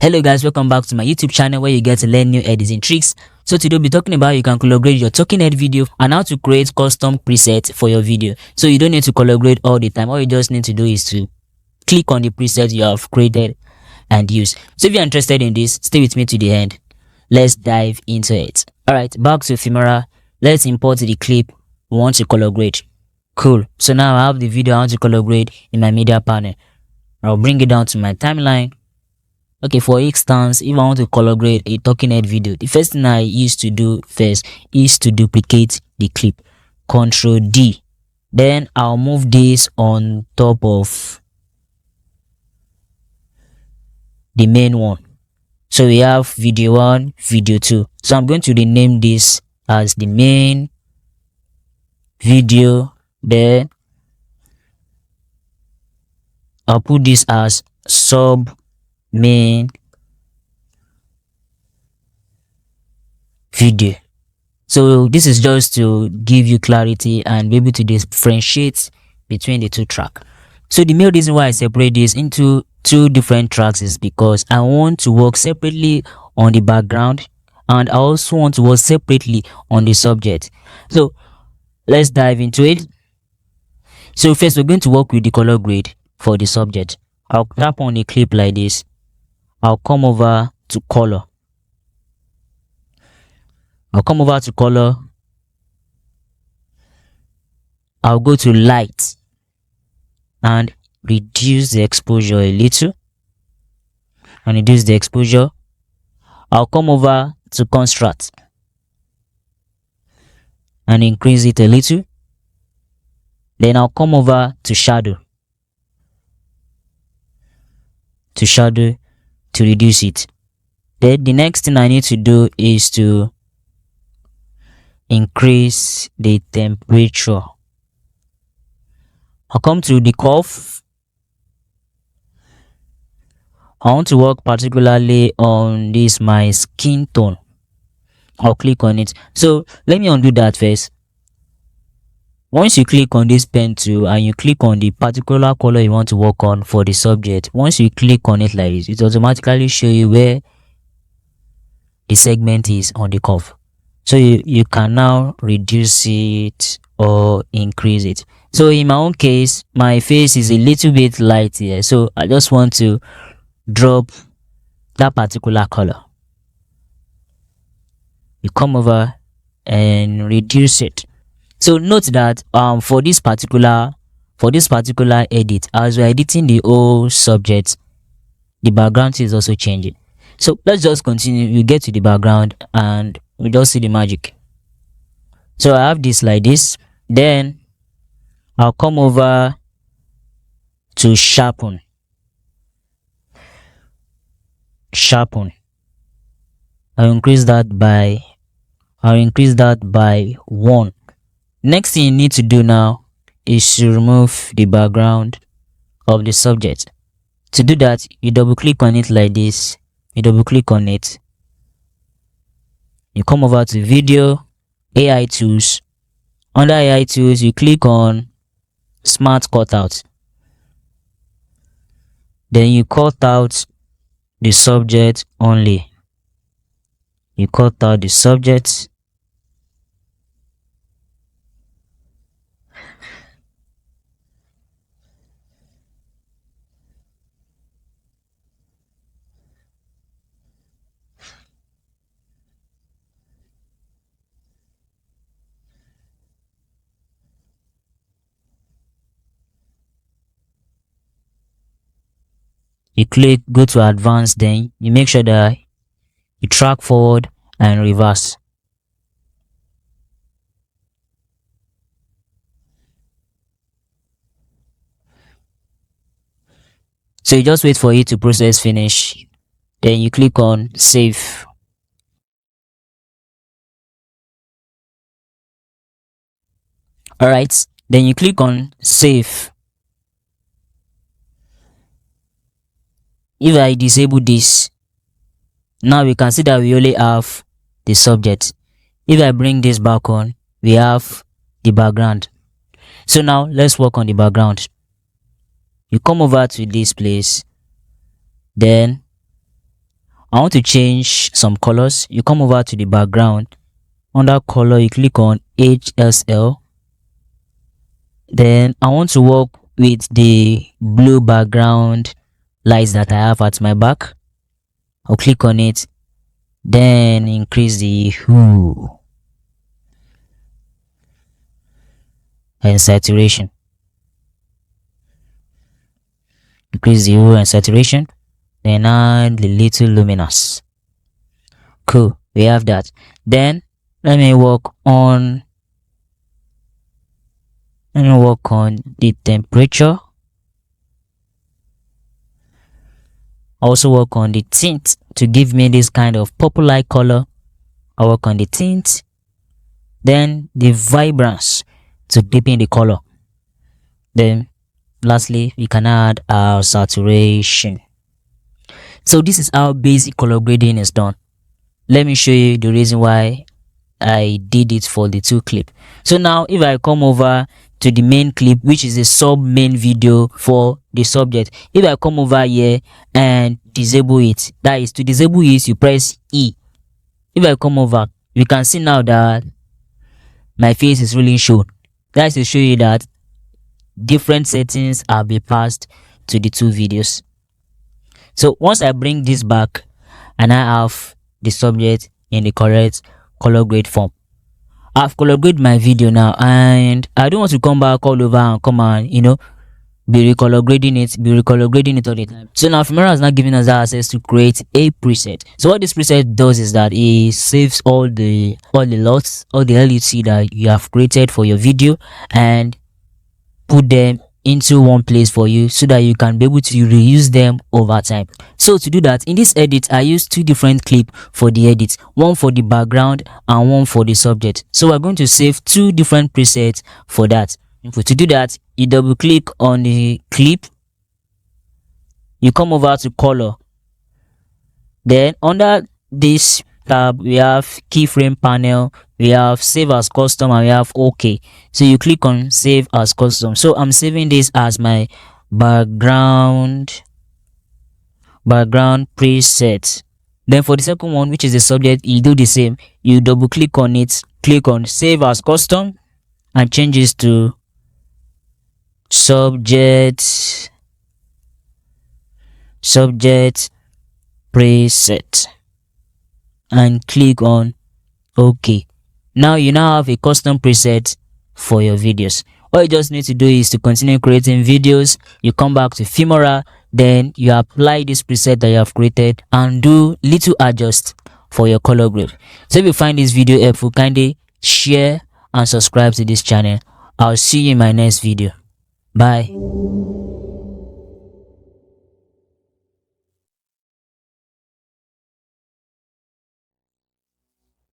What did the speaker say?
Hello guys, welcome back to my YouTube channel where you get to learn new editing tricks. So today we'll be talking about you can color grade your talking head video and how to create custom preset for your video. So you don't need to color grade all the time. All you just need to do is to click on the preset you have created and use. So if you're interested in this, stay with me to the end. Let's dive into it. Alright, back to Filmora. Let's import the clip we want to color grade. Cool. So now I have the video I want to color grade in my media panel. I'll bring it down to my timeline. Okay, for instance, if I want to color grade a talking head video, the first thing I used to do first is to duplicate the clip. Ctrl D. Then I'll move this on top of the main one. So we have video 1, video 2. So I'm going to rename this as the main video. Then I'll put this as sub main video. So this is just to give you clarity and be able to differentiate between the two tracks. So the main reason why I separate this into two different tracks is because I want to work separately on the background and I also want to work separately on the subject. So let's dive into it. So first we're going to work with the color grade for the subject. I'll tap on the clip like this. I'll come over to color. I'll go to light and reduce the exposure a little. And reduce the exposure. I'll come over to construct and increase it a little. Then I'll come over to shadow. To reduce it. Then the next thing I need to do is to increase the temperature. I'll come to the curve. I want to work particularly on this my skin tone. I'll click on it. So let me undo that first. Once you click on this pen tool and you click on the particular color you want to work on for the subject, once you click on it like this, it automatically show you where the segment is on the curve. So you can now reduce it or increase it. So in my own case, my face is a little bit light here, so I just want to drop that particular color. You come over and reduce it. So note that for this particular edit, as we're editing the whole subject, the background is also changing. So let's just continue. You get to the background and we just see the magic. So I have this like this. Then I'll come over to sharpen. I'll increase that by 1. Next thing you need to do now is to remove the background of the subject. To do that, you double click on it like this. You come over to video, AI tools. Under AI tools, you click on smart cutout. Then you cut out the subject only. You cut out the subject. You go to advanced, then you make sure that you track forward and reverse. So you just wait for it to process finish. Then you click on save. Alright, then you click on save. If I disable this, now we can see that we only have the subject. If I bring this back on, we have the background. So now let's work on the background. You come over to this place, then I want to change some colors. You come over to the background. Under color, you click on HSL. Then I want to work with the blue background lights that I have at my back. I'll click on it. Then increase the hue and saturation. Increase the hue and saturation. Then add the little luminous. Cool, we have that. Then let me work on the temperature. Also work on the tint to give me this kind of purple light color. I work on the tint. Then the vibrance to deepen the color. Then lastly, we can add our saturation. So this is how basic color grading is done. Let me show you the reason why I did it for the two clip. So now if I come over to the main clip, which is a sub main video for the subject, if I come over here and disable it, that is, to disable it, you press E. If I come over, you can see now that my face is really shown. That is to show you that different settings have been passed to the two videos. So once I bring this back and I have the subject in the correct color grade form, I've color graded my video now, and I don't want to come back all over and come and be recolor grading it all the time. So now Filmora is now giving us access to create a preset. So what this preset does is that it saves all the LUTs, all the LUT that you have created for your video, and put them into one place for you so that you can be able to reuse them over time. So to do that, in this edit I use two different clips for the edit, one for the background and one for the subject. So we're going to save two different presets for that. To do that, you double click on the clip, you come over to color, then under this tab we have keyframe panel, we have save as custom, and we have OK. So you click on save as custom. So I'm saving this as my background preset. Then for the second one, which is the subject, you do the same. You double click on it, click on save as custom, and change this to subject preset, and click on OK. Now you now have a custom preset for your videos. All you just need to do is to continue creating videos. You come back to Filmora, then you apply this preset that you have created and do little adjust for your color grade. So if you find this video helpful, kindly share and subscribe to this channel. I'll see you in my next video. Bye.